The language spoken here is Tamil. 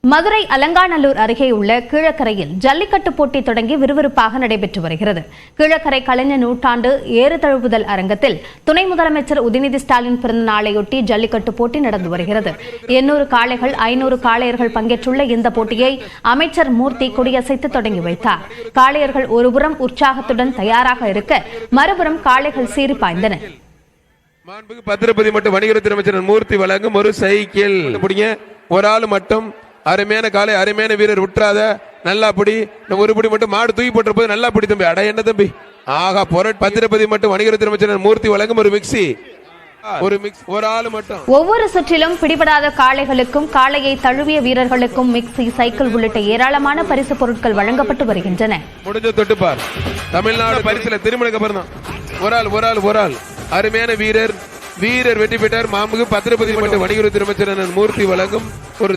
மதுரை அலங்காநல்லூர் அருகே உள்ள கீழக்கரையில் ஜல்லிக்கட்டு போட்டி தொடங்கி விறுவிறுப்பாக நடைபெற்று வருகிறது. கீழக்கரை கலைஞர் நூற்றாண்டு ஏறு தழுவுதல் அரங்கத்தில் துணை முதலமைச்சர் உதயநிதி ஸ்டாலின் பிறந்த நாளையொட்டி ஜல்லிக்கட்டு போட்டி நடந்து வருகிறது. 800 காளைகள் 500 காளையர்கள் பங்கேற்றுள்ள இந்த போட்டியை அமைச்சர் மூர்த்தி கொடியசைத்து தொடங்கி வைத்தார். காளையர்கள் ஒருபுறம் உற்சாகத்துடன் தயாராக இருக்க, மறுபுறம் காளைகள் சீறி பாய்ந்தன. மாண்புமிகு பத்திரப்பதி மற்றும் வணிகத்துறை அமைச்சர் மூர்த்தி வழங்கும் ஒரு சைக்கிள். ஒரு ஆள் மட்டும் அருமையான காலை, அருமையான வீரர் விட்டுறாத, நல்லா பிடி. ஒரு பிடி மட்டும் மாடு தூக்கி போட்டு போது நல்லா பிடி தம்பி. அட என்ன தம்பி, ஆகா பத்திரப்பதி மற்றும் வணிகத்துறை அமைச்சர் மூர்த்தி வழங்கும் ஒரு மிக்சி, ஒரு ஆள் மட்டும். ஒவ்வொரு சுற்றிலும் பிடிபடாத காளைகளுக்கும் காளையை தழுவிய வீரர்களுக்கும் மிக்சி, சைக்கிள் உள்ளிட்ட ஏராளமான பரிசு பொருட்கள் வழங்கப்பட்டு வருகின்றன. முடிஞ்ச தொட்டுப்பார் தமிழ்நாடு பரிசுல திருமணக்கு அப்புறம் தான் ஒரு ஆள் அருமையான வீரர் வெற்றி பெற்றார். மாண்புமிகு பத்திரப்பதி மற்றும் வணிகத்துறை அமைச்சர் மூர்த்தி வழங்கும் ஒரு